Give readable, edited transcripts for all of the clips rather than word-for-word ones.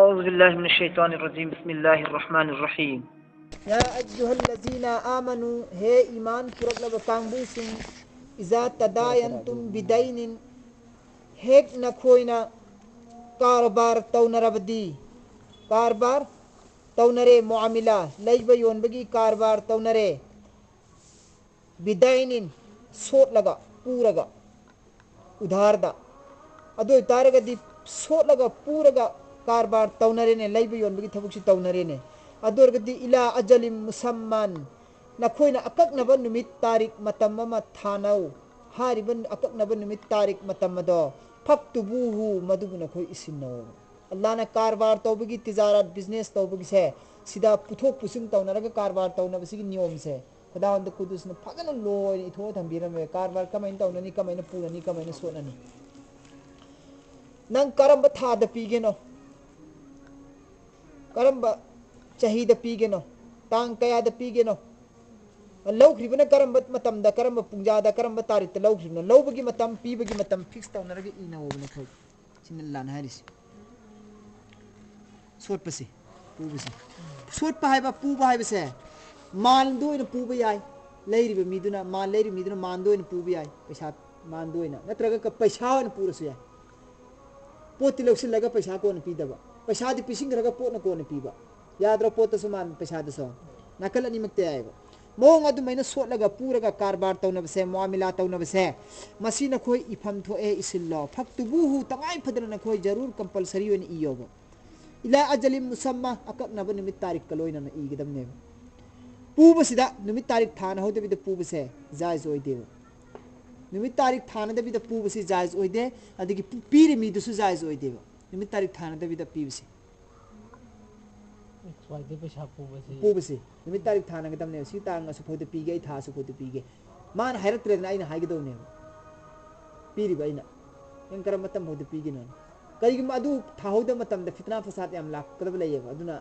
औज़ुबिल्लाहिमिनश्शैतानिर्रजीम बिस्मिल्लाहिर्रहमानिर्रहीम। या अय्युहल्लज़ीना आमनु हे ईमान पुरखलब कांगबुसिंग इज़ा तदायंतुम बिदैनिन हेक नखोइना कारबार तौनरबदी कारबार तौनरे मुआमिला लैब योनबगी कारबार तौनरे बिदैनिन सोटलगा पूरगा उधारदा अदो तारगदी सोटलगा पूरगा कारबार तौनरेने लैब योनबगी थबुकसी तौनरेने अदोरगदी इला अजलिम मुसम्मान नखोइना अकक्नब नुमित तारीख मतम अमा थानौ हारिबन अकक्नब नुमित तारीख मतम अदो फक्तुबुहु मदुबु नखोइ इसिन्नो अल्लाह ना कारबार तौबगी तिजारत बिजनेस तौबगी से सिदा पुथोक पुसिंग तौनरगा कारबार तौनबसिगी नियम से खदावंद कुदुसना फगन लोय इथो थंबिरमे कारबार कमाइन तौननी कमाइन पुरनी कमाइन सोननी नंग करम थाद पीगेनो करम चाहिद पीगेनो तांग कयाद पीगेनो लौख्रिबना करम मतमदा करम पुंजादा करम तारिख लौख्रिबना लौबगी मतम पीबगी मतम फिक्स तौनरगा इना होबने खोय सिन लान हारिस सोटपसे पुबसे सोटपा हाइबा पुबा हाइबसे मानदोइन पुबा याय लैरिबा मीदुना मान लैरि मीदुना मानदोइन पुबा याय पैसा मानदोइना नत्रगा का पैसा ओन पुरसु याय पोति लौसिलगा पैसा कोन पीदबा पैसादी पिसिंगरगा पोटना कोन पीबा याद्रो पोतसु मान पैसादसो नाकल अनिमक्ते आयबा मोंग अदुमैना सोटलगा पूरगा कारबार तौनबसे मुआमिला तौनबसे मसी नखोय इफम थोए इसिल्लो फक्तुबुहु तंगाई फदना नखोय जरूर कंपलसरी ओन इयोबा इला अजलिम मुसम्मा अकक्नब निमित तारीख कलोइना इगदमने पुबसिदा निमित तारीख थाना होदबिद पुबसे जायज ओइदेबा निमित तारीख थानदबिद पुबसि जायज ओइदे अदगी पीरे मीदुसु जायज ओइदेबा निमित तारीख थानदबिद पीबसि पुबसि निमित तारीख थानगदमने सि तांग असुफोद पीगे था असुफोद पीगे मान हैरत्रेना आइना हाइगदौने पीरिबा आइना यं करम मतम होद पीगिनो करिगम अदु थाहोद मतम द फितना फसाद याम लाकदब लैयबा अदुना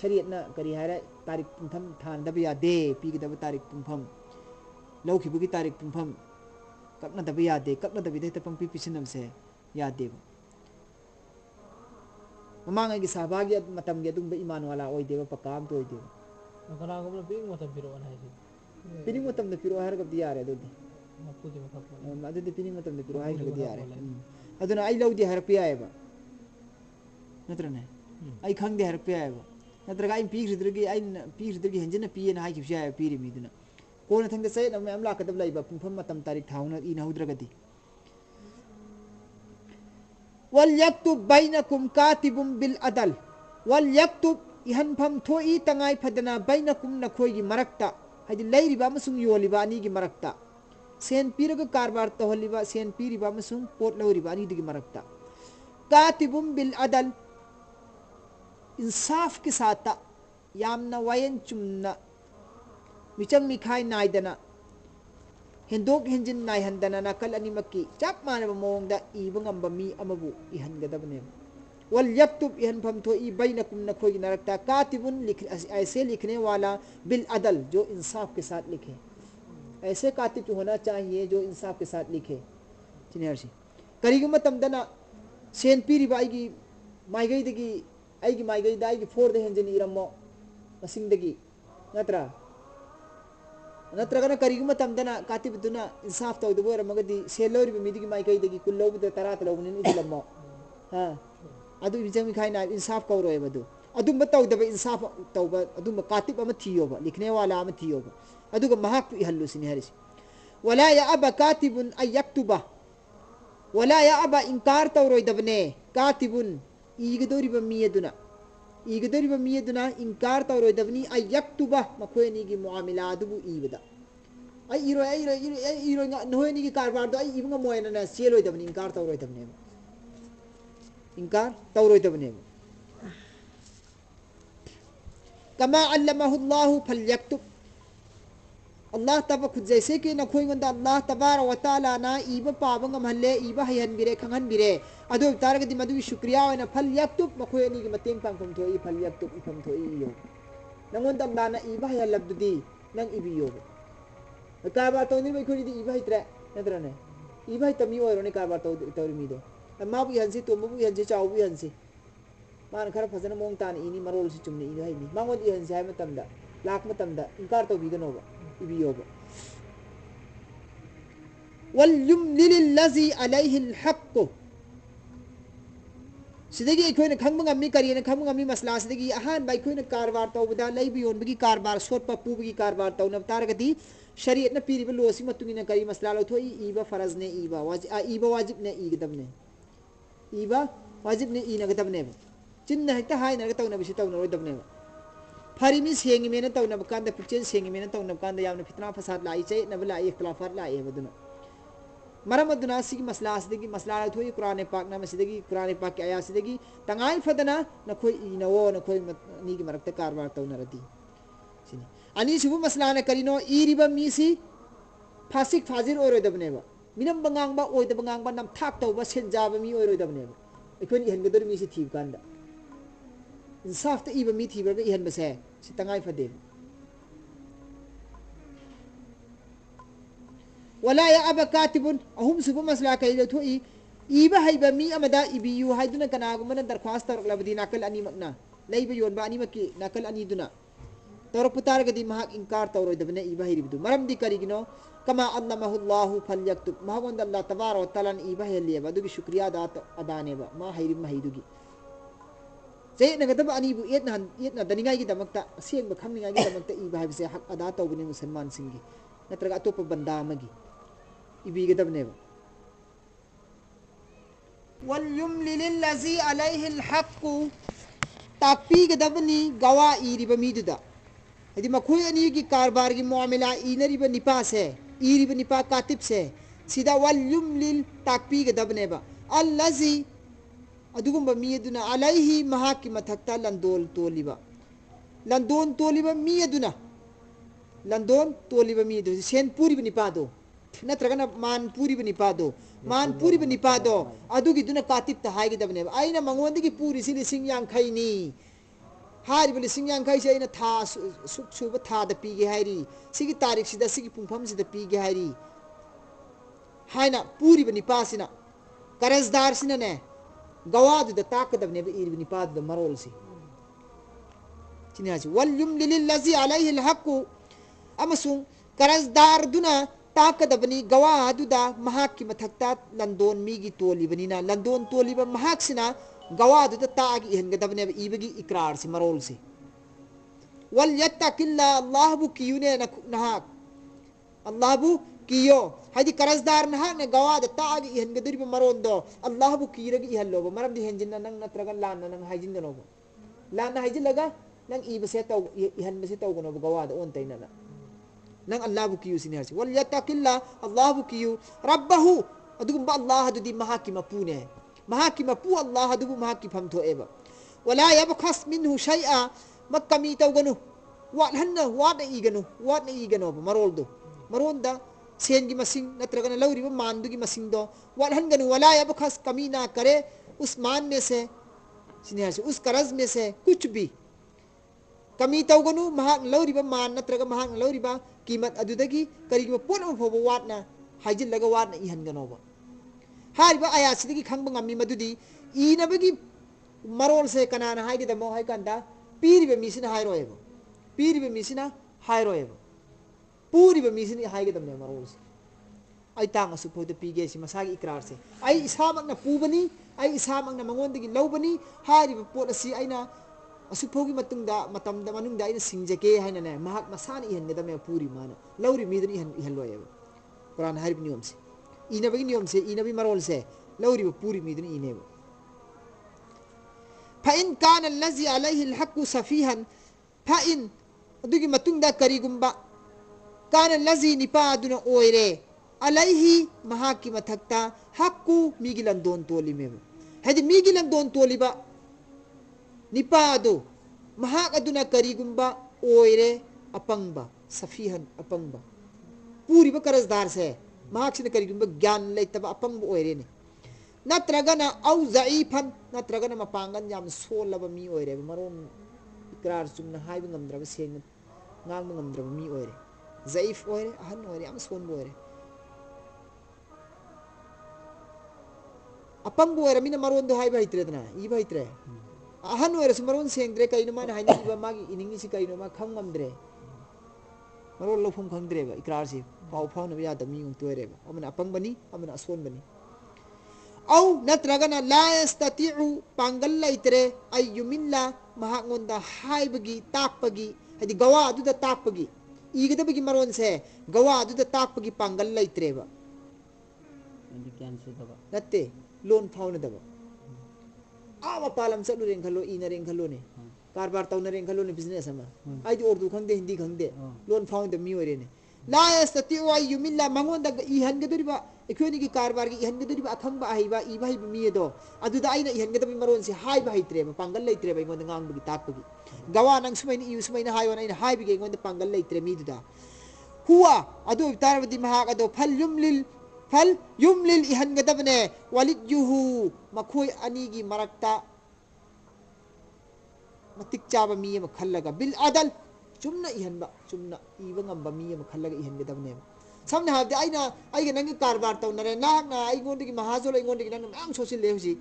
शरीयतना करि हायरा तारीख पुंफम थानदब यादे पीगदब तारीख पुंफम लौखिबगी तारीख पुंफम कक्नदब यादे कक्नदबि दे तपंग पिपिसिनमसे यादेबा ममांगी सहभागी मतम गे दुंब ईमान वाला ओइदेबा पकाम तो ओइदेबा कनागुमना पिंग मतम पिरो अन हाइसि पिनिंग मतम द पिरो हारगब दियारे दुदि अदुदि पिनिंग मतम द पिरो हाइगब दियारे अदुना आई लौदि हारप यायबा नत्रने आई खंगदे हारप यायबा नत्रगा आई पीखिद्रगी हेंजना पियेना हाइखिबसि याय पीरि मीदुना कोन थंग सै नम अमला कदब लाइबा पुंफम मतम तारीख थाउना इन हुद्रगदी वल यक्तुब बैनकुम कातिबुम बिल अदल वल यक्तुब इहनफम थोई तंगाई फदना बैनकुम नखोइगी मरक्ता हाइदि लैरिबा अमसुंग योलिबा अनिगी मरक्ता सेन पीरग कारबार तोहलिबा सेन पीरिबा अमसुंग पोट लौरिबा अनिदिगी मरक्ता कातिबुम बिल अदल इंसाफ के साथ यामना वायन चुमना मिचंग मिखाई नाइदना हेंदोक हेंजिन नाइहंदना नाकल अनिमक्की चप मानब मोंगदा इबंगम मी अमबु इहनगदबने वल यक्तुब इहनफम थोई बैनकुम नखोई नरकता कातिबुन ऐसे लिखने वाला बिल अदल जो इंसाफ के साथ लिखे ऐसे कातिब होना चाहिए जो इंसाफ के साथ लिखे चिन्हर्सी करिगम तमदना सेन पीरिबा आइगी माइगैदगी आइगी माइगैदा आइगी फोर दे हेंजिन इरमो मसिंगदगी नत्रगना करिगम तमदना कातिबदुना इंसाफ तौदबो रमगदी सेलोरिबि मिदिगी माइगैदगी कुल्लोबद तरात लौबनिन इदिलमो हा अदु बिजंग खाइना इंसाफ कौरोयबदु अदुम तौदब इंसाफ तौब अदुम कातिब अम थियोबा लिखने वाला अम थियोबा अदुग महाक इहल्लुसिनि हरिस वला या अबा कातिबुन अय यक्तुबा वला या अबा इनकार तौरोयदबने कातिबुन ईगदोरिबा मियदुना इनकार तौरोयदबनी अय यक्तुबा मखोयनीगी मुआमिला अदुबु ईबदा आई इरो नहोयनीगी कारबार दो आई इबंग मोयना सेलोयदबनी इनकार तौरोयदबने कमा अल्लमहुल्लाहु फलयक्तुब अल्लाह तब खुद जैसे कि नखोइंगंदा अल्लाह तबार व तआला ना इबा पाबंगम हल्ले इबा हयनबिरे खंगनबिरे अदो तारगदि मदुगी शुक्रिया ओना फलयक्तुब मखोयनी की मतेंग पांगफम थोई फलयक्तुब इफम थोई यो नंगोंदा अल्लाह ना इबा हयलबदुदी नंग इबियो कारबार तौनी मैखोनी इबा हित्रे नत्रने इबा तमी ओइरोने कारबार तौरी मीदो माबु हंसी तो मबु हंसी चाउबु हंसी मान खर फजन मोंग तान इनी मरोल से चुमने इनी हाइनी मांगोद इहन से हाय मतमदा लाख मतमदा इनकार तो बिगनोबा इबियोबा वल युमलिल लजी अलैहिल हक़ सिदगी अखोइन खंगमंगमी करियन खंगमंगमी मसला सिदगी अहान बाय खोइन कारबार तौबदा लैबि योनबगी कारबार सोटपा पुबगी कारबार तौनब तारगदी शरीयत न पीरिबा लोसी मतुंगिन करी मसला लौथोई इबा फरज ने इबा वाजिब ने इगदबने इबा वाजिब ने इनगदबने चिन्ना हेक्ता हायना तौनब सि तौनरोदबने फरिमी सेंगी मेन तौनब कांद पुचेन सेंगी मेन तौनब कांद यावना फितना फसाद लाई चे नबला इख्तिलाफात लाई बदुना मरम अदुना सिगी मसला सिदगी मसला थोई कुरान पाक ना मसिदगी कुरान पाक के आया सिदगी तंगाई फदना नखोई इनवो नखोई नी की मरकते कारबार तौनरदी सिनी अनि सुबु मसला ने करिनो इरिबा मीसी फासिक फाजिर ओरोदबनेबा मिनम बंगांगबा ओइद बंगांगबा नम थाक तौबा सेनजाबा मी ओरोदबनेबा इखोन इहनगदर मीसी थीब कांदा इंसाफ त इबा मी थीबा इहन बसे सि तंगाई फदे वला या अब कातिबुन अहुम सुबु मसला कइलो थोई इबा हाइबा मी अमदा इबियु हाइदुना कनागुमना दरख्वास्त तरलबदी नाकल अनि मकना लैबा योनबा अनि मकी नाकल अनि दुना तोर पुतारगदी महाक इंकार तौरोदबने इबा हिरिबदु मरमदी करिगिनो कमा अल्लमहुल्लाहु फल्यक्तुब महगोंद अल्लाह तबारक व तआला इबा हेलियबा दुगी शुक्रिया अदानेबा मा हाइरिब महिदुगी जे नगदब अनि बु एतना दनिगाई की दमकता असेंग खमनिगाई की दमकता इबा हाइबसे हक अदा तौबने मुसलमान सिंगी नत्रगा अतोप बंदा मगी इबीगदबनेबा वल युमलिल लजी अलैहिल हक़ ताकपीगदबनी गवा इरिबा मीदुदा यदि मखोई अनि की कारबार की मुआमला इनरिबा निपा से इरिबा निपा कातिब से सीधा वल युमलिल ताकपीगदबनेबा अल्लजी अदुगुंबा मीदुना अलैहि महाकी मथक्ता लंदोल तोलिबा मीदुना लंदोन तोलिबा मीदु सेन पूरी निपादो नत्रगना मान पूरी निपादो अदुगी दुना कातिब ता हाइगदबने आइना मंगोंदगी पूरी सि लिसिंग यांखैनी हारिबा लिसिंग यांखै से आइना था सुब था द पीगे हाइरी सिगी तारीख सिदा सिगी पुंफम सिदा पीगे हाइरी हाइना पूरी निपासिना करजदार सिना ने गवादु द ताकदबने इरबि निपाद द मरोल सि चिनासी वल युमलिल लजी अलैहि अल हक़ अमसुंग करजदार दुना ताकदबनी गवादुदा महाक की मथक्ता लंदोन मीगी तोलिबनीना लंदोन तोलिबा महाकसिना गवादुदा तागी इहनगदबने इबगी इकरार से मरोल से वल यत्तकिल्ला अल्लाहबु कियुने नहाक अल्लाहबु कियो हादि करजदार नहाक ने गवाद तागी इहनगदरिबा मरोंदो अल्लाहबु किरगी इहल्लोबा मरमदि हेंजिनना नंग नत्रगा लाना नंग हाइजिनगनोबा लाना हाइजिलगा नंग इबसे तौ इहनबसे तौगनोबा गवाद ओनतैनना नंग अल्लाहबु कियु सिने हरसी वल यत्तकिल्ला अल्लाहबु कियु रब्बहु अदुगुंबा अल्लाह दुदी महाकी मपुने महाकी मपु अल्लाह दुबु महाकी फमथो एबा वला यबखस मिनहु शैआ मक्कमी तौगनु वाटहन्ना वाटना इगनो मरोलदो मरोंदा सेनगी मसिंग नत्रगन लौरिबा मानदुगी मसिंगदो वाटहनगनु वला यबखस कमी ना करे उस मान में से सिने हरसी उस कर्ज में से कुछ भी कमी तौगनु महाक लौरिबा मान नत्रगा महाक लौरिबा कीमत अदुदगी करिगबा पोन फोबा वाटना हाइजिलगा वाटना इहनगनोबा हारिबा आयासिदगी खंगबा ngami मदुदी इनबगी मरोल से कनाना हाइगदमो हाइकंदा पीरिबा मिसिना हाइरोएबा पूरिबा मिसिना हाइगदमने मरोल से आई तांग असुफोद पीगे सि मसागी इकरार से आई इसामकना पुबनी आई इसामकना मंगोंदगी लौबनी हारिबा पोट असि आइना असुफोगी मतुंगदा मतमदा मनुंगदा आइना सिंजके हाइना ने महाक मसानी इहनगदमे पूरी माना लौरी मिदनी इहनलोएबा कुरान हारिब नियम से इनबगी नियम से इनबी मरोल से लौरी पूरी मिदनी इनेबा फाइन कान अल्लजी अलैहि अल हक़ सफीहन फाइन अदुगी मतुंगदा करिगुंबा कान अल्लजी निपादुना ओइरे अलैहि महाकी मथक्ता हक्कु मिगी लंदोन तोलिमेबा हेदि मिगी लंदोन तोलिबा निपादो महाक अदुना करिगुंबा ओइरे अपंगबा सफीहन अपंगबा पूरीबा करजदार से महाक सिना करिगुंबा ज्ञान लेतबा अपंगबा ओइरेने नत्रगना औ ज़ईफन नत्रगना मपांगन याम सोलबा मी ओइरे मरोन इकरार Chumna HYBE ngamdraba Seng ngang ngamdraba मी ओइरे ज़ईफ ओइरे अहन ओइरे याम सोनबा ओइरे अपंगबा ओइरे मिना मरोन दो हाइब हाइत्रेदना ई हाइत्रे ahanu era sumaron sengdre kaino man haini iba magi iningi si kaino ma khangamdre marol lo phum khangdre ba ikrar si pau phau na ya da mi ngum toire ba amana apang bani amana ason bani au natragana la yastati'u pangal laitre ay yumilla mahangonda haibagi takpagi hadi gawa adu da takpagi igada bagi maron se gawa adu da takpagi pangal laitre ba andi cancel daba natte loan phau na daba awa palam chalu reng khalo ina reng khalo ne कारबार तौना रें खलो ने business अमा आइदि उर्दू खंगदे हिंदी खंगदे लोन फाउंड द मी ओरे ने ला यस्तति वा युमिल्ला मंगोन द इहन गदरिबा एखोनी की कारबार की इहन गदरिबा अखंबा आहिबा इबा हिब मी दो अदुदा आइना इहन गदबि मरोन से हाय बा हित्रे बा पांगल लेत्रे बा इंगोन ngang बगी ताकबगी गवा नंग सुमैनी यु सुमैना हायो ना हाय बिगे इंगोन पांगल लेत्रे मी दुदा हुआ अदु तारबदि महाक अदो फल युमलिल इहन गदबने वलिद युहु मखोय अनी की मरक्ता मतिक चाबा मी अमा खल्लगा बिल अदल चुमना इहनबा चुमना इबा ngamba मी अमा खल्लगा इहनगदबने samna habde aina nang कारबार तौनरे नागना आइगोंदगी महाजोल आइगोंदगी नंग नाम सोसिल ले हुजी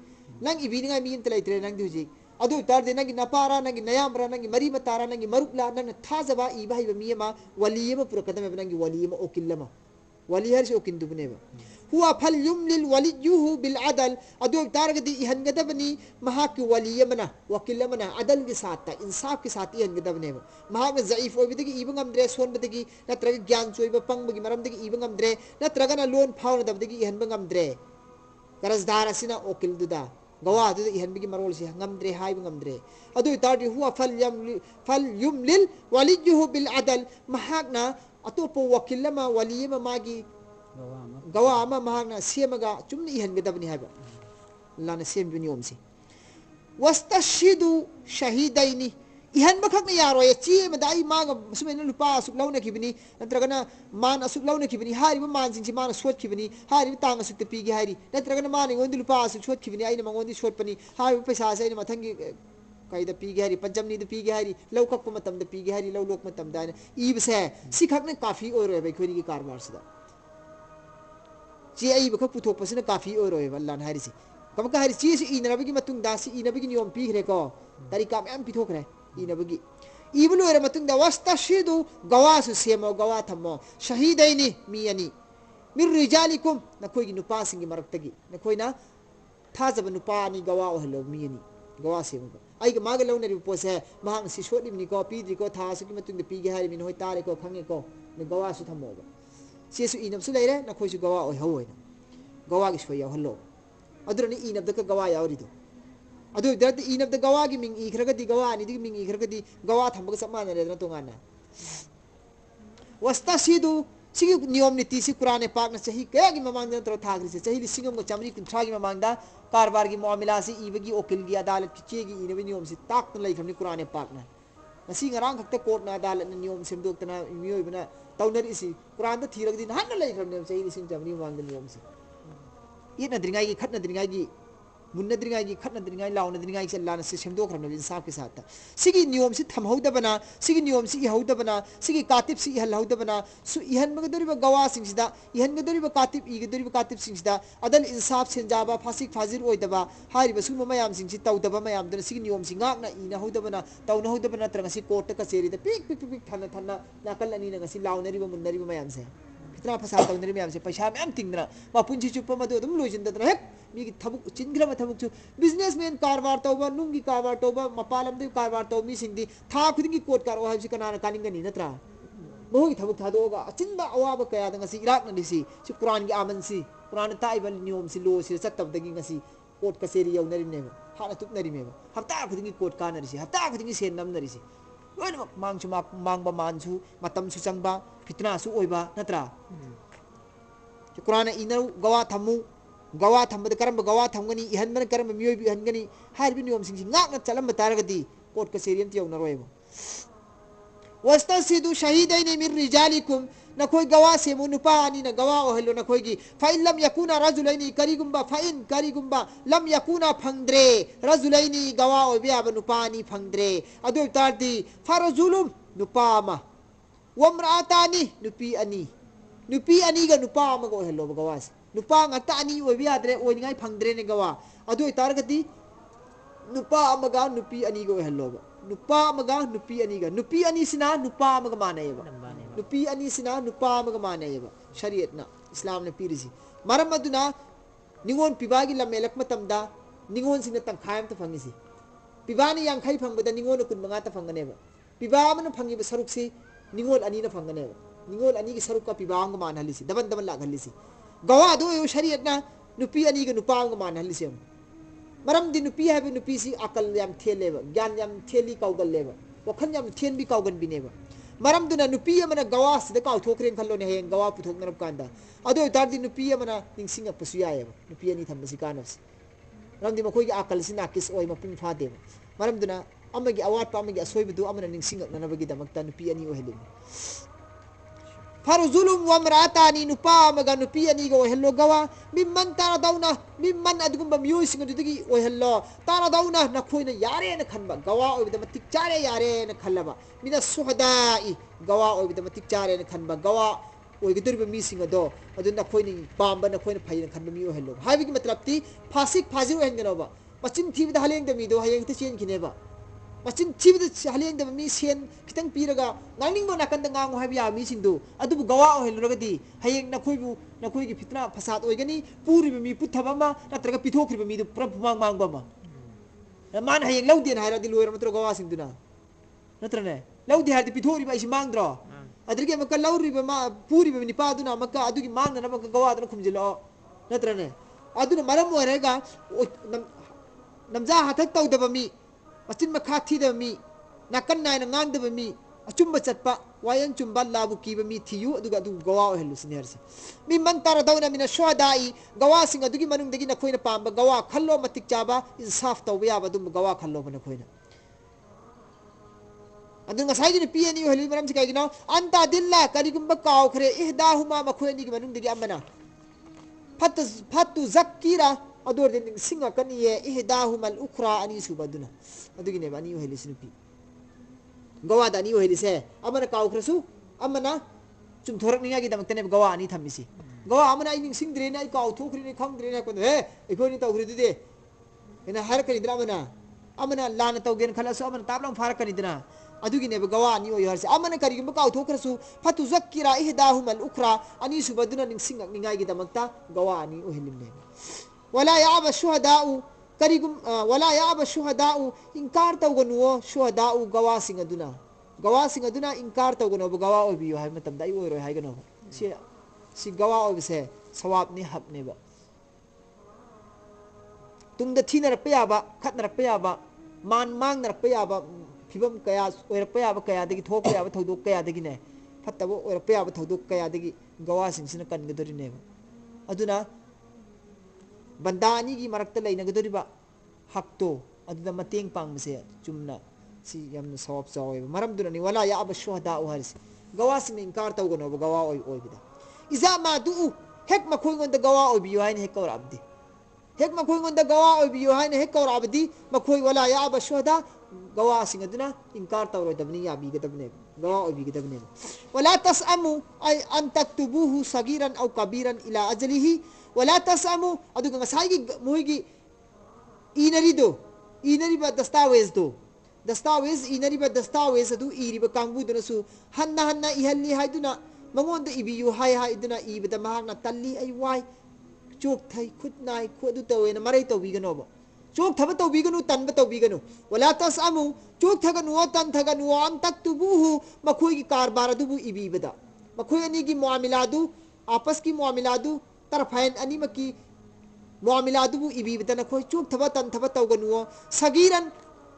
नंग इबिनिंग मी इंत लाइत्रे नंग हुजी अदु तारदे नंग नपारा नंग नयामरा नंग मरी मतारा नंग मरुकला नंग थाजबा इबा हिबा मी अमा वलियमा पुरकदमे नंग वलियमा ओकिल्लमा वली हर से ओकिन दुबने हुआ फल युमलिल वलियुहु बिल अदल अदु तारगदी इहनगदबनी महाक वलियमना वकिलमना अदल के साथ इंसाफ के साथ इहनगदबने महाक ज़ईफ ओबिदगी इबंगमद्रे सोनबदगी नत्रग ज्ञान चोइबा पंगबगी मरमदगी इबंगमद्रे नत्रगना लोन फावनदबदगी इहनबंगमद्रे करजदार असिना ओकिल दुदा गवा दुदा इहनबगी मरोल से ngमद्रे हाइबंगमद्रे अदु तारदी हुआ फल युमलिल वलियुहु बिल अदल महाकना अतोपो वकिलमा वलियमा मागी गवा अमा महागना सेमगा चुमनी इहनगदबनी हाबा लाना सेम बिनियोमसी वस्तशिदु शहीदैनी इहन बखकना यारो ये ची मदाई माग सुमेन लुपा असुक लौना खिबनी नत्रगना मान असुक लौना खिबनी हारिबा मान सिंची मान सोट खिबनी हारिबा तांग असुक पीगे हारि नत्रगना मान इंगोंदि लुपा असुक सोट खिबनी आइना मंगोंदि सोटपनी हारिबा पैसा से आइना मथंगी कायदा पीगे हारि पंचमनी द पीगे हारि लौ कक्प मतम द पीगे हारि लौ लोक मतम दाना ईबसे सिखकने काफी ओरे बे खोरी की कारबार सदा ची आई बखक पुथोकपसिना काफी ओरोय वल्लान हारिसि कम का हारि ची से इनरबगी मतुंग दासी इनबगी नियम पीखरे को तरीका मैम पिथोखरे इनबगी इबलो रे मतुंग दा वस्तशिदु गवासु सेमो गवा थमो शहीदैनी मियानी मिर रिजालिकुम नखोइगी नुपासिंगी मरक्तगी नखोइना थाजब नुपानी गवा ओहलो मियानी गवा सेमो आइग माग लौनरि पोसे महांग सि सोलिमनि को पीद्रि को थासुकी मतुंग पीगे हारि मिन होय तारे को खंगे को न गवासु थमो सेसु इनबसु लेरे नखोइसु गवा ओय हवोयना गवा की सोय याहलो अदुरनि इनबद का गवा यावरिदो अदु दर्द इनबद गवा की मिंग इखरगदी गवा अनिदि मिंग इखरगदी गवा थंबग समाना रेदना तोंगाना वस्तसिदु सिगि नियम नीति सि कुरान पाक न सही कया की ममांग न तरो थागरि से सही लिसिंगम को चमरी कुंठा की ममांगदा कारबार की मामला से इबगी ओकिल की अदालत की चेगी इनबि नियम से ताक न लैखमनि कुरान पाक न मसी ngरang खक्ते कोर्ट न अदालत न नियम सेमदोक्तना मियोइबना तौनरि इसी कुरान द थीरगदी नहन लैखमनि सही लिसिंग चमरी ममांग नियम से ये नद्रिंगाई की खत नद्रिंगाई की मुन्नद्रिंगाई की खत नद्रिंगाई लाउनद्रिंगाई से लाना से सेमदोखरम इंसाफ के साथ सिगी नियम से थमहौदबना सिगी नियम से इहौदबना सिगी कातिब से इहलहौदबना सु इहनमगदरिबा गवा सिंगसिदा इहनगदरिबा कातिब इगदरिबा कातिब सिंगसिदा अदल इंसाफ सेंजाबा फासिक फाजिर ओइदबा हारिबा सुम मयाम सिंगसि तौदबा मयाम दन सिगी नियम सि ngakna ina हौदबना तौना हौदबना त्रंगसि कोर्ट का चेरी द पिक पिक पिक थाना थाना नाकल अनि नगसि लाउनरिबा मुन्नरिबा मयाम से कितना फसा तौनरि मयाम से पैसा मैम तिंगना मापुंची चुप्पा मदो दम लोजिंदना हेक मीगी थबुक चिंग्रम थबुक चु बिजनेसमैन कारबार तौबा नुंगी कारबार तौबा मपालम दे कारबार तौ मी सिंगदी था खुदिंगी कोर्ट कार ओहाबसि कनाना कानिंगनी नत्रा मोही थबुक थादोगा अचिंदा अवाब कया दंगसि इराक नदिसि सि कुरान की आमनसि कुरान ताइबल नियम सि लो सि सत्तबदगी ngasi कोर्ट कचेरी यौनरिने हाना तुपनरिमे हप्ता खुदिंगी कोर्ट कानरिसि हप्ता खुदिंगी सेन नमनरिसि लोइनम मांगसु मांगबा मानसु मतमसु चंगबा फितनासु ओइबा नत्रा कुरान इनरु गवा थमु गवा थमबद करम गवा थमगनी इहनबन करम मियोबि इहनगनी हारिबि नियम सिंगि ngakna chalam तारगदी कोर्ट कचेरी अंत यौनरोयबो वस्तसिदु शहीदैन मिन रिजालिकुम नखोय गवा से मुनुपानी न गवा ओहलो नखोय की फाइन लम यकुना रजुलैनी करिगुम्बा फाइन करिगुम्बा लम यकुना फंगद्रे रजुलैनी गवा ओबे अब नुपानी फंगद्रे अदु तारदी फरजुलुम नुपामा वमरातानी नुपी अनि ग नुपामा गो ओहलो गवा से नुपा ngata ani ओबे आद्रे ओनिगाय फंगद्रे ने गवा अदु तारगदी नुपा अमगा नुपी अनी को हेलोबा नुपा अमगा नुपी अनी गा नुपी अनी सिना नुपा अमगा मानेबा नुपी अनी सिना नुपा अमगा मानेबा शरीयत ना इस्लाम ने पीरिसी मरम अदुना निगोन पिबागी लमेलक मतमदा निगोन सिना तंखायम त फंगिसी पिबानी यांखै फंगबदा निगोन कुन मंगा त फंगनेबा पिबा मन फंगिबा सरुकसी निगोल अनी न फंगनेबा निगोल अनी की सरुक का पिबांग मान हलिसी दबन दबन लाग हलिसी गवा दो यो शरीयत ना नुपी अनी के नुपांग मान हलिसी मरम दिन नुपी है नुपी सी अकल याम थेलेबा ज्ञान याम थेली काउगलेबा वखन याम थेन भी काउगन बिनेबा मरम दुना नुपी अमना गवा सिदा काउ थोकरेन खल्लो ने हें गवा पुथोकनरब कांदा अदो तार दिन नुपी अमना निंगसिंग पसु यायबा नुपी अनी थंबसी कानस मरम दिन मखोई अकल सिना किस ओय मपुंग फादेबा मरम दुना अमगी अवाट पामगी असोयबदु अमना निंगसिंग ननबगी दमकता नुपी अनी ओहेलिम फरुजुलुम वमरातानी नुपा मगा नुपी अनी गो हेल्लो गवा मिम्मन तारा दौना मिम्मन अदगुम बमियो सिंग दुदगी ओ हेल्लो तारा दौना नखोइना यारे न खनबा गवा ओबिद मतिक चारे यारे न खल्लबा मिना सुहदाई गवा ओबिद मतिक चारे न खनबा गवा ओइगदुरबा मी सिंग दो अदु नखोइनी पाम्बा नखोइना फैना खनबा मियो हेल्लो हाबिगी मतलब ती फासिक फाजिरो हेंगनोबा मचिन थीबदा हलेंग द मिदो हयेंग त चेन खिनेबा मचिन थीबदा हलेंग द मी सेन खितंग पीरगा नांगनिंग नाकन द ngang हाबि या मी सिंदु अदुबु गवा ओहेलरगदी हयेंग नखोइगी फितना फसाद ओइगनी पूरिबा मी पुथबा मा नत्रगा पिथोखरिबा मी दु पुरा फुमांग मांगबा मा मान हयेंग लौदेन हायरादि लोयर मत्र गवा सिंदुना नत्रने लौदे हारदि पिथोरिबा इसी मांगद्रो अदरगे मका लौरिबा मा पूरिबा निपादुना मका अदुगी मांगना नमक गवा दन खुमजिलो नत्रने अदुना मरम ओइरेगा नमजा हाथक तौदबा मी मचिन मखा थीदबा मी नाकन नायना ngang मी अचुम्बा चटपा वायन चुम्बा लाबु कीबा मी थियु अदुगा अदु गवा ओहेलु सिनेरसी मी मन तारा दौना मिना शोदाई गवा सिंग अदुगी मनुंगदगी नखोइना पाम्बा गवा खल्लो मतिक चाबा इंसाफ तौबा याबा दुम गवा खल्लो बना खोइना अदु ngसाइगी नि पीएनी ओहेलु मरम सिकाइगिनो अंता दिल्ला करिगुम्बा काउखरे इहदाहुमा मखोइनी की मनुंगदगी अमना फतु जक्कीरा अदोर दिन सिंगा कनिये इहदाहुमल उखरा अनि सुबदुना अदुगी ने बानी ओहेलु सिनुपी गवा दानी ओहेलिसे अमना काउखरसु अमना चुम थोरक निया की दमकतने गवा अनि थमिसी गवा अमना इनिंग सिंगद्रे ना काउ थोखरि ने खंगद्रे ना कोन हे इखोनी तौखरि दुदे एना हर कनि द्रा अमना लान तौगेन खलसु अमना ताबलंग फार कनि द्रा अदुगी ने गवा अनि ओय हरसे अमना करिगम काउ थोखरसु फतु जक्कीरा इहदाहुमल उखरा अनि सुबदुना निंग सिंग निंगाई की दमकता गवा अनि ओहेलिमने वला याब शुहदाउ करिगुम वला याब शुहदाउ इंकार तौगनुओ शुहदाउ गवा सिंग अदुना इंकार तौगनो गवा ओबियो हाय मतम दाई ओइरो हाय गनो सी गवा ओबसे सवाब नि हकनेबा तुंगदा थीनरप याबा खतनरप याबा मान मांगनरप याबा फिबम कया ओइरप याबा कया दगी थोक याबा थौदोक कया दगी ने फतबो ओइरप याबा थौदोक कया दगी गवा सिंगसिना कनगदरिनेबा अदुना बंदानी की मरकत लेनगदरिबा हक्तो अदुदा मतेंग पांगसे चुमना सी यम सवाब चावे मरम दुननी वला या अब शुहदा उहरस गवा सिंग इंकार तौगनो गवा ओय ओयबिदा इजा मा दु हेक मखोयगोन द गवा ओबियो हाइन हेक और अब्दी हेक मखोयगोन द गवा ओबियो हाइन हेक और अब्दी मखोय वला या अब शुहदा गवा सिंग अदुना इंकार तौरो दबनी या बी गदबने गवा ओबी गदबने वला तसअमु ay an taktubuhu sagiran aw kabiran ila ajlihi wala tasamu adu ngasai moigi inariba dastawez inariba dastawez adu iriba kangbu dunasu hanna ihalli haiduna mangonda ibiyu hai iduna ibada mahakna talli ai wai chok thai khut nai khodu tawena marai tawbiganoba chok thaba tawbiganu tanba tawbiganu wala tasamu chok thaganu tan thaganu an taktubuhu makhoigi karbar adu ibibada makhoy ani gi muamiladu आपस की मुआमिलादु तरफैन अनिम की मुआमिलादु इबीबता नखोय चुक थबा तन थबा तौगनुओ सगीरन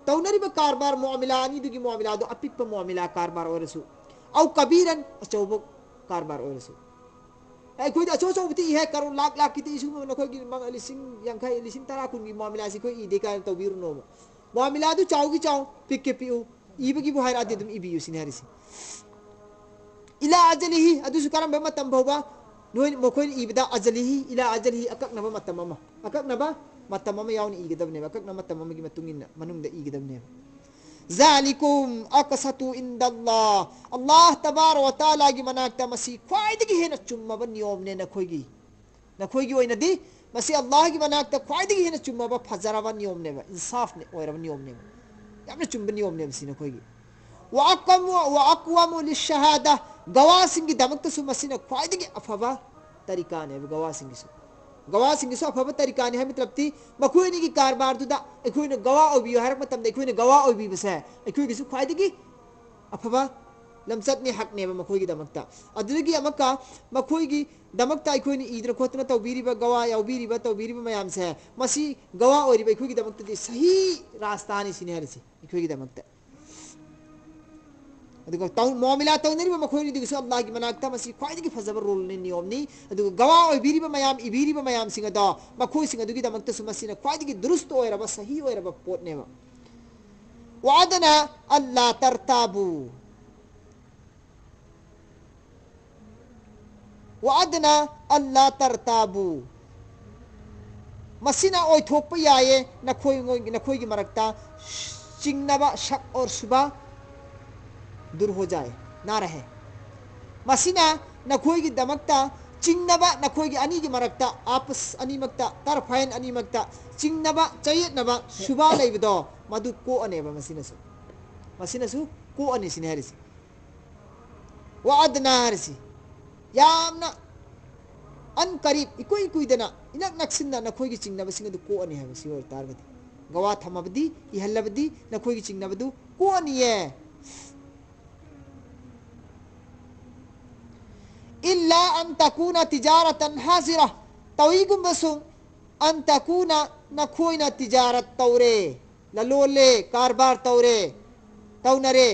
तौनरिब कारबार मुआमिला अनि दुगी मुआमिलादु अपिक मुआमिला कारबार ओरसु औ कबीरन अचौब कारबार ओरसु ai khoi da cho cho ti he karo lak lak ki ti su no khoi gi mang lising yang khai lising tara kun gi muamila si khoi ide ka to biru no muamila du chau gi chau pik ke piu ibe gi bu haira de dum ibi yusin harisi ila ajalihi adu su karam ba matam bhoba noi mo khoi ibda ajalihi ila ajalihi akak na ba matam mama yauni igedam ne akak na matam mama gi matungin manung da igedam ne zalikum aqsatu indallah Allah tabarak wa taala gi manakta masi khwai digi hena chumma ban niyom ne na khoi gi oina di मसी अल्लाह की मनाक ख्वाइदगी हेन चुम्ब फजरब नियम ने इंसाफ ने ओरब नियम ने यामने चुम्ब नियम ने सिन खोगी व अक़वम लिशहादा गवाह सिंह की दमक सु मसीना ख्वाइदगी अफबा तरीका ने गवाह सिंह सु गवाह सिंह सु अफबा तरीका ने मतलब ती मखोइनी की कारबार दुदा अखोइने गवाह ओबियो हर मतम दे अखोइने गवाह ओबी बसे अखोइगी सु ख्वाइदगी अफबा लमसतनी हक ने मखोइगी दमकता अदुगी अमका मखोइगी दमकता अखोइने ईद्र खोतना तौबीरीबा गवाह याउबीरीबा तौबीरीबा मयाम से मसी गवाह ओरिबा अखोइगी दमकता दी सही रास्तानी सिने हरसी अखोइगी दमकता अदुग तौ मोमिला तौनरी मखोइनी दिगसु अल्लाह की मनाकता मसी ख्वाइदगी फजबर रोल ने नियमनी अदुग गवाह ओबिरीबा मयाम इबीरीबा मयाम सिंगा दा मखोइ सिंगा दुगी दमकता सु मसीना ख्वाइदगी दुरुस्त ओरबा सही ओरबा पोत नेवा वादना अल्लाह तरताबू वादना अल्लाह तरताबू मसीना ओइथोकप याये नखोई की मरकता चिंगनबा शक और शुबा दूर हो जाए ना रहे मसीना नखोई की दमकता चिंगनबा नखोई की अनी की मरकता आपस अनीमकता तरफाइन अनीमकता चिंगनबा चयेनबा शुबा लेबदो मधु को अनेबा मसीनसु को अनि सिनहरिसी वादना हरिसी यामना अन करीब इकोई कुइदना इनक नक्सिना नखोई की चिंगनबा सिंग को अनि है सिवर तारगति गवा थमबदी इहल्लबदी नखोई की चिंगनबदु को अनिये इल्ला अन तकूना तिजारतन हाजिरा तवीगुम बसुं अन तकूना नखोइना तिजारत तौरे ललोले कारबार तौरे तौनरे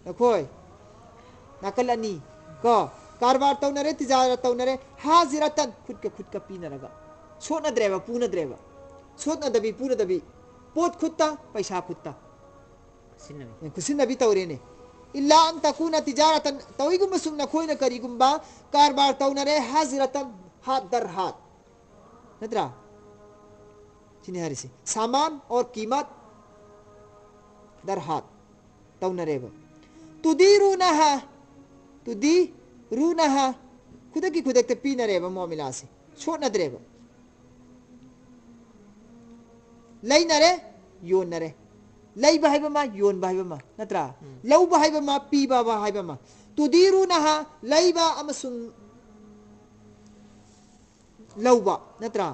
नखोय नकल अनि को कारबार तौनरे तिजारत तौनरे हाजिरतन खुद का पीना लगा छोना द्रेवा पूना द्रेवा छोना दबी पूना दबी पोत खुदता पैसा खुदता खुसिन नबी तौरे ने इल्ला अन तकूना तिजारतन तवीगुम बसुं नखोइना करीगुम्बा कारबार तौनरे हाजिरतन हाथ दर हाथ नद्रा चिन्ह से सामान और कीमत दर हाथ तौनरेब तुदीरूनहा खुद की खुद पी नरेब मोमिला से छोड़ नदरेब लई नरे योन नरे लई बहाइबमा योन बहाइबमा नत्रा लौ बहाइबमा पीबा बहाइबमा तुदीरूनहा लईबा अमसुं लौबा नत्रा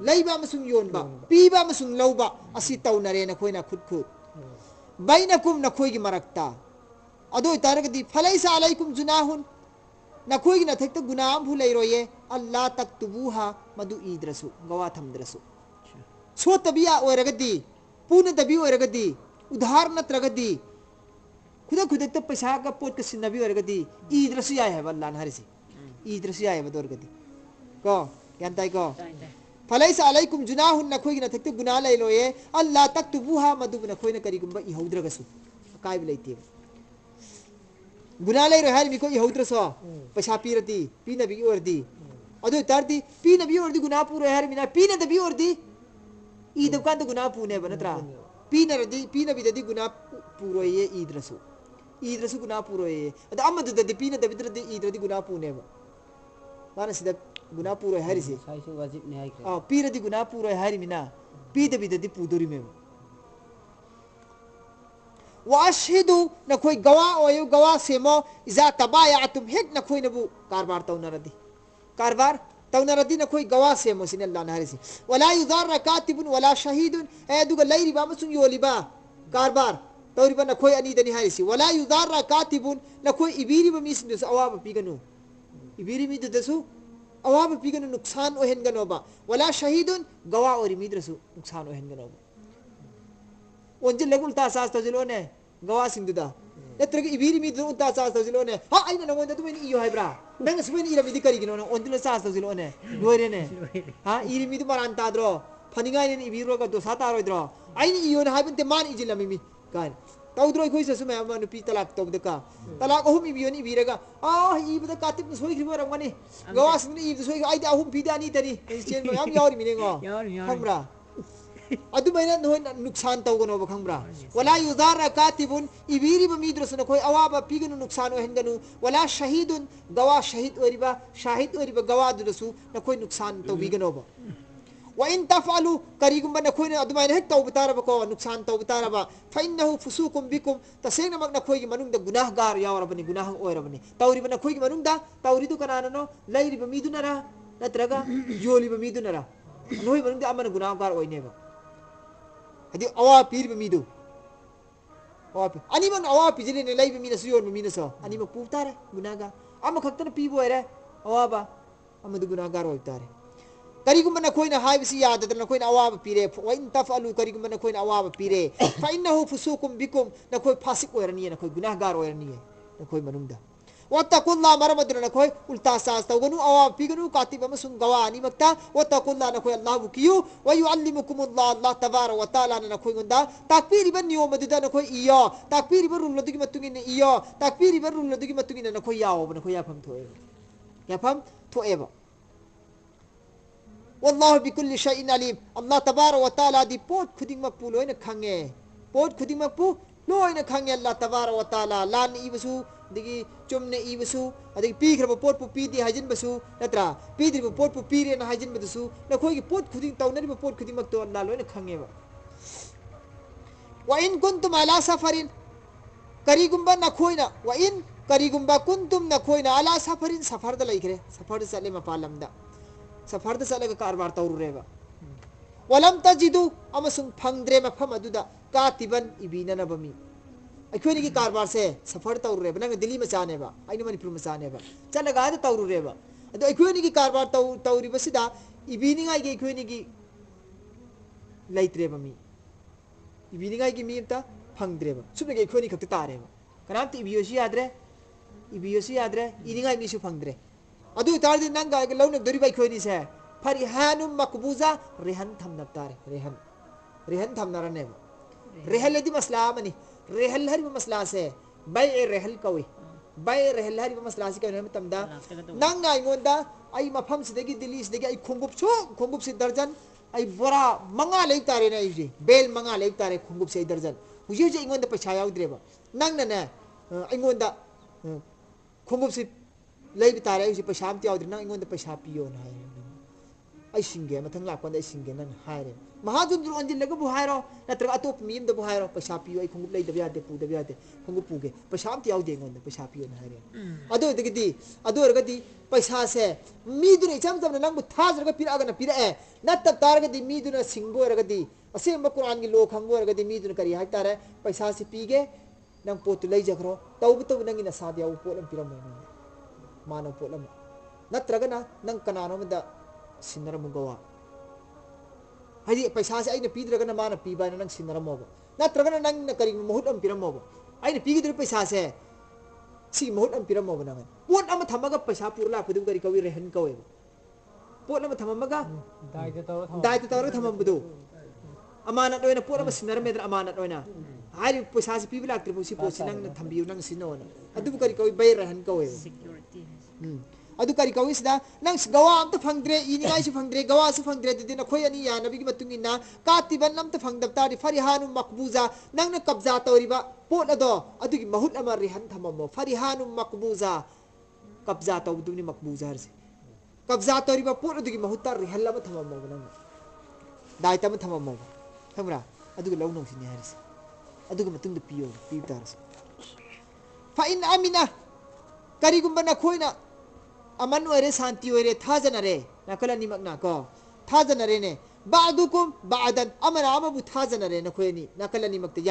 लईबा अमसुं योनबा पीबा अमसुं लौबा असि तौनरे नखोइना खुद बैनकुम नखोइगी मरक्ता अदो तारगदी फलैसा अलैकुम जुनाहुन नखोइगी नथक्ता गुनाह भू लैरोये अल्लाह तक्तुबुहा मदु ईद्रसु गवा थमद्रसु सो तबिया ओरगदी पूर्ण दबी ओरगदी उधार नत्रगदी खुद तो पैसा का पोत का सिन्नबी ओरगदी ईद्रसु याय है अल्लाह नहरसी ईद्रसु याय है दोरगदी को जानताई को फलैसा अलैकुम जुनाहुन नखोइगी नथक्ता गुनाह लैरोये अल्लाह तक्तुबुहा मदु नखोइना करिगुम्बा इहौद्रगसु काय बिलैती गुनाह लैरो हारि मिको इहौद्रसो पैसा पीरती पी नबी ओरदी अदो तारती पी नबी ओरदी गुनाह पूरो हारि मिना पी नबी ओरदी ई दुकान तो गुनाह पूने बनत्रा पी नबी ददी गुनाह पूरो ये ईद्रसु गुनाह पूरो ये अद अमद ददी पी नबी ददी ईद्रदी गुनाह पूने माने सिदा गुनाह पूरो हारि से साइसो वाजिब ने आई पी रदी गुनाह पूरो हारि मिना पी ददी पूदोरी में वाशिदु नखोई गवा ओयो गवा सेमो इजा तबायातुम हेक नखोई नबु कारबार तौनरदी नखोई गवा सेमो सिन अल्लाह नहरिसी वला युदार कातिबुन वला शहीदुन एदुग लैरि बामसुं योलिबा कारबार तौरिबा नखोई अनि दनि हरिसी वला युदार कातिबुन नखोई इबीरी बमिसिन दस अवाब पिगनु इबीरी मी दसु अवाब पिगनु नुकसान ओहेन गनोबा वला शहीदुन गवा ओरि मिद्रसु नुकसान ओहेन गनोबा onje legul ta sas to jilone gawa singduda netragi ibiri mi dun ta sas to jilone ha aina ngonda tumeni iyo haibra nang sumeni ira midi kari gino onje sas to jilone loire ne ha iri mi du maran ta dro phaningai ne ibiro ga do sata roi dro aini iyo na haibinte man ijilami mi kan tawdro khoi se sume amanu pi talak to deka talak ohum ibiyo ni ibiraga ibda katip soi khribo ramani gawa singni ibda soi ai da ohum pida ani tani chen mo yam yawri mi ne go hamra अदुमैना नोय नुकसान तौगनो बखंब्रा वला युदार कातिबुन इबीरी बमीद्रस नखोय अवाबा पिगनु नुकसान ओहनगनु वला शहीदुन गवा शहीद ओरिबा शाहिद ओरिबा गवा दुदसु नखोय नुकसान तौबिगनोबा व इन तफअलु करिगुम नखोय अदुमैना हेक तौबतारबको नुकसान तौबतारबा फइन्नहु फुसुकुम बिकुम तसेंगना मक नखोय गी मनुंग द गुनाहगार यावरबनी गुनाह ओरबनी तौरिबा नखोय गी मनुंग दा तौरिदु कनाननो लैरिबा मीदुनरा नत्रगा योलिबा मीदुनरा नोय मनुंग दा अमन गुनाहगार ओइनेबा हदी अवा पीर बमीदु अवा अनिमन अवा पिजले ने लाइब मीना सुयोर मीना सो अनिम पुतारे गुनागा अम खक्तन पीबो रे अवाबा अमदु गुनागार होइतारे करिगुम न कोइना हाइबसी याद न कोइना अवाब पीरे वइन तफअलु करिगुम न कोइना अवाब पीरे फाइनहु फुसुकुम बिकुम न कोइ फासिक ओरनी न कोइ गुनाहगार ओरनी न कोइ मनुंदा वतकुल्ला मरमदन न कोइ उल्टा सास तगनु अवाब पीगनु कातिब मसुं गवानी मक्ता वतकुल्ला न कोइ अल्लाह कियु व युअल्लिमुकुमुल्लाह अल्लाह तबारक व तआला न कोइ गुंदा तकबीर बन नियम मदुदा न कोइ इयो तकबीर बर रुल दुगी मतुगिन इयो तकबीर बर रुल दुगी मतुगिन न कोइ याव न कोइ याफम थोए याफम थोएबा वल्लाह बिकुल्लि शैइन अलीम अल्लाह तबारक व तआला दी पोट खुदिंग मकपू लोइन खंगे पोट खुदिंग मकपू लोइन खंगे अल्लाह तबारक व तआला लान इबसु दिगी चुमने इबसु अदि पीखरब पोट पु पीदी हाजिन बसु नत्रा पीदिब पोट पु पीरे न हाजिन बदसु नखोगी पोट खुदिंग तौनरिब पोट खुदिंग मक तो अल्लाह लोइन खंगेबा व इन कुंतुम अला सफरिन करिगुंबा नखोइना व इन करिगुंबा कुंतुम नखोइना अला सफरिन सफर द लइखरे सफर चले मपालमदा सफर चलग कारबार तौरुरेबा वलम तजिदु अमसुंग फंगद्रे मफम अदुदा कातिबन इबीननबमी अखोनी की कारबार से सफर तौरुरेबा नंग दिल्ली में चानेबा आइने मणिपुर में चानेबा चलगा द तौरुरेबा अदो अखोनी की कारबार तौरिबसिदा इबीनिंगाई के अखोनी की लैत्रेबमी इबीनिंगाई की मीमता फंगद्रेबा सुबगे अखोनी खत तारेबा कनाम ति इबियोसी यादरे इनिंगाई मीसु फंगद्रे अदु तारदि नंगा लौनक दोरिबाई खोनी से फरिहानुम मकबूजा रेहन थमनब तारे रेहन थमनरने रेहल दी मसला मनी रेहल हरि मसला से बै रेहल कवे बै रेहल हरि मसला से कने तमदा नंगा इमोंदा आई मफम सिदगी दिल्ली सिदगी आई खुंगुप से दर्जन आई बोरा मंगा लेक तारे ना इजे बेल मंगा लेक तारे खुंगुप से दर्जन हुजे जे इमोंदा पैसा याउद्रेबा नंगना ने इमोंदा खुंगुप से लेब तारे उसे पैसा am त्याउद्रे नंग इमोंदा पैसा पियो ना ai singe mathang la kwanda singe nan haire mahajun dur anjin lega bu hairo natra atop mim da bu hairo pasha piyo ai khungup lei da biade pu khungup pu ge pasha am tiau de ngon da pasha piyo na haire ado de gidi ado ergadi paisa se mi dur icham jam nang bu thaz erga pira aga na pira e nat tar gadi mi dur singbo ergadi asem ba quran gi lo khangbo ergadi mi dur kari hai tare paisa se pige nang pot lei jakro tau bu nang ina sa dia u polam pira mo mano polam natraga na nang kanano da सिनर मुगवा हदि पैसा से आइने पीद्रगन माना पीबा नंग Sinner मोबो नत्रगन नंग न करि मुहुत अम पिरम मोबो आइने पीगिद्र पैसा से सी मुहुत अम पिरम मोबो नंग पोट अम थमगा पैसा पुरला पुदु करि कवि रहन कवे पोट अम थममगा दायत तवर थममबदु अमानत ओइना पोट अम सिनर मेद्र अमानत ओइना हारि पैसा से पीबला त्रिपु सी पोसि नंग थम्बिउ नंग सिनोना अदु करि कवि बै रहन कवे सिक्योरिटी अदु करी कविसदा नंग गवा अमत फंगद्रे इनिगाई सु फंगद्रे गवा सु फंगद्रे दिना खोय अनि या नबी की मतुंगिना कातिबन अमत फंगदब तारि फरिहानु मकबूजा नंग न कब्जा तोरिबा पोट अदो अदु की बहुत अमर रिहन थममो फरिहानु मकबूजा कब्जा तौदुनि मकबूजा हरसे कब्जा तोरिबा पोट अदु की बहुत तार रिहल अम थममो नंग दायतम थममो थमरा अदु की लौनों सिने हरसे अदु की मतुंग पियो तारसे फा इन अमिना करिगुंबना खोयना अमन ओरे शांति ओरे थाजनरे नकला निमक ना को थाजनरे ने बादुकुम बादन अमन आमबु थाजनरे नखोयनी नकला निमक ते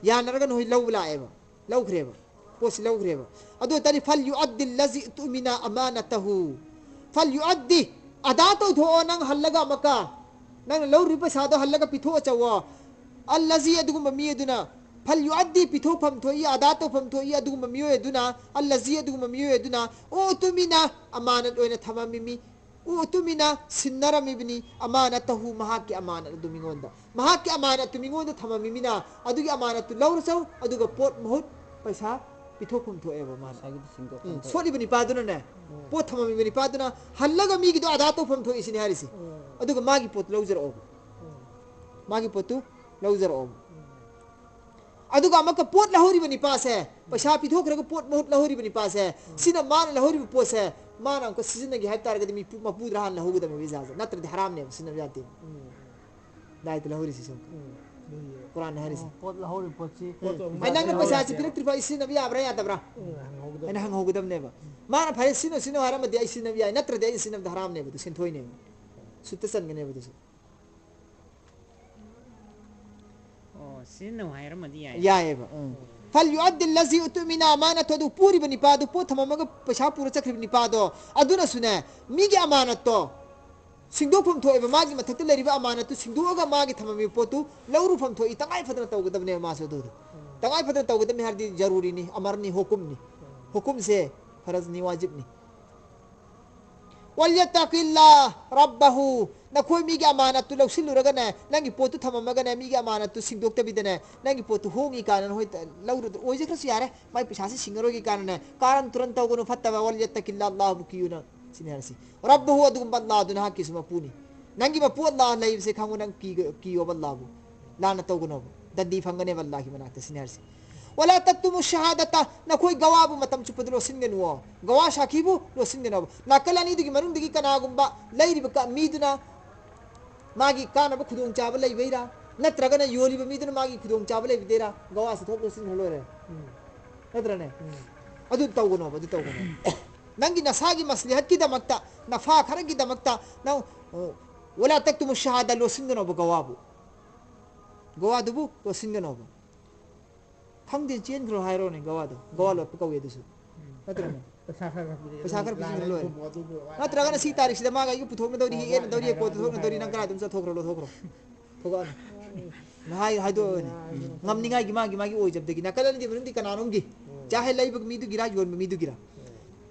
यानरगन होय लौलाएबा लौखरेबा पोस लौखरेबा अदो तरी फल युअद्दि लजी तुमिना अमानतहु फल युअद्दि अदा तो थो नंग हल्लगा मका नंग लौरि पैसा दो हल्लगा पिथो चवा अल्लजी अदुगुम मियदुना फल युअद्दि पिथो फम थोई अदा तो फम थोई अदुगुम मियो एदुना अल्लजी अदुगुम मियो एदुना ओ तुमिना अमानत ओइना थममिमि ओ तुमिना सिन्नरमिबनि अमानतहु महाके अमानत दुमिगोंदा महाके अमानत तुमिगोंदा थममिमिना अदुगी अमानत लौरसौ अदुगा पोट बहुत पैसा पिथो फम थोएबा मासागी सिंगो सोलिबनि पादुना ने पोट थममिबनि पादुना हल्लगा मिगी दो अदा तो फम थोई सिनि हारिसि अदुगा मागी पोट लौजर ओब मागी पोतु लौजरो अदुगा अमक पोत लहोरी बनी पास है पैसा पिथोखरग पोत बहुत लहोरी बनी पास है सिना मान लहोरी पोस है माना को सीजन के हेक्टार गदमी मपूद रहन लहोगदम विजाज नत्र हराम ने सिना जाते दायत लहोरी सिसो कुरान हरिस पोत लाहौरी पोची ai nang na पैसा चिपिल त्रिफा इसिन नबी आबरा या तबरा एना हंग होगदम ने बा माना फाइ सिनो सिनो हराम दे इसिन नबी आई नत्र दे इसिन हराम ने बदु सिनथोय ने सुत सन गने बदु oh sin no hai ramadi ai या है बा फल युअद्दिल लजी उतमिना अमानत तो पूरी बनी पादो पो थममग पैसा पूरा चक्र बनी पादो अदुना सुने मीगे अमानत तो सिंगदोफम थोएबा मागी मथक्ते लेरिबा अमानत तो सिंगदोगा मागी थममी पोतु लौरुफम थोई तंगाई फदना तौगदबने मासो दो तंगाई फदना तौगदमे हरदी जरूरी नी अमरनी हुकुम से फर्ज नी वाजिब नी वल्यतकिल्ला रब्बहु नखोय मीगे अमानत तो लौसिलुरगने नंगी पोतु थममगने मीगे अमानत तो सिंगदोक्तबिदने नंगी पोतु होंगी कानन होय लौरु ओजे खस यारे माई पिसासी सिंगरोगी कानन कारण तुरंत तौगनु फत्तवा वल्यतकिल्ला अल्लाह बुकियुना सिनहरसी रब्बहु अदुगम बल्ला दुना किस्म पुनी नंगी मपु अल्लाह लैब से खांगु नंग की बल्लाबु लाना तौगनु दद्दी फंगने वल्लाह की मनाते सिनहरसी वला तक्तुमु शहादता नखोय गवाबु मतम चुपदलो सिनगनुओ गवा शाखीबु लो सिनगनो नाकलानी दुगी मनुंग दुगी कनागुंबा लैरिब का मीदुना मागी कानब खुदोंग चाबा लैबैरा नत्रगना योलिब मीदुना मागी खुदोंग चाबा लैबिदेरा गवा से थोक सिनहलो रे नत्रने अदु तौगनो नंगी नसागी मसलिहत की दमकता नफा खर की दमकता न वला तक्तुमु शहादा लो सिनगनो गवादुबु लो सिनगनो खंगदे चेन ग्रो हायरो ने गवा लो पकवे दुसु नत्रने पैसा खर पिसिन लो नत्रगना सी तारीख से मागा यु पुथोक न दौरी ए न दौरी को थोक न दौरी नंगरा तुम सा थोकरो थोगा हाय दो ngамनिगाय गी मागी ओय जब देगी नकलन दी बनुंदी कनानुंगी चाहे लैबग मीदु गिरा योन मीदु गिरा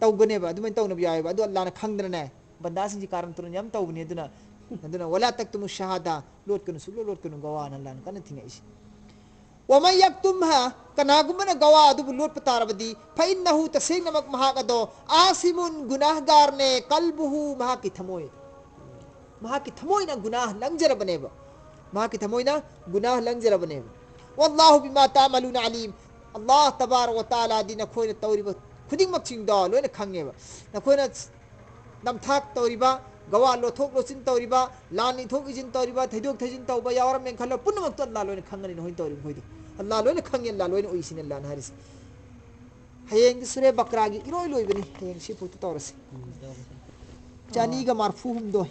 तौगने बा दुमन तौन बियाय बा दु अल्लाह न खंगदने बंदा सिं जी कारण तुरन यम तौगने दुना वला तक्तुमु शहादा लोट कनु गवा न अल्लाह न कन थिंगैस वमन यक्तुमहा कनागुमन गवा दु लोट पतारबदी फइन्नहु तसेनमक महाकदो आसिमुन गुनाहगार ने कल्बुहु महा की थमोय न गुनाह लंजर बनेबा महा की थमोय न गुनाह लंजर बनेबा वल्लाहु बिमा तामलुन अलीम अल्लाह तबारक व तआला दिन खोय तौरिबा खुदिंगमक चिंगदो लोयना खंगेबा नखोयना नमथाक तौरिबा गवा लोथोक लोचिन तौरिबा लानी थोक इजिन तौरिबा थैदोक थैजिन तौबा यावरम मेन खल्लो पुनमक तो अल्लाह लोयना खंगनी होय तौरिब होयदो अल्लाह लोयना खंगे अल्लाह लोयना ओइसिन अल्लाह न हरिस हयेंग सुरे बकरागी इरोय लोयबनी हयेंग सि फोटो तौरसी चानी गा मारफू हम दो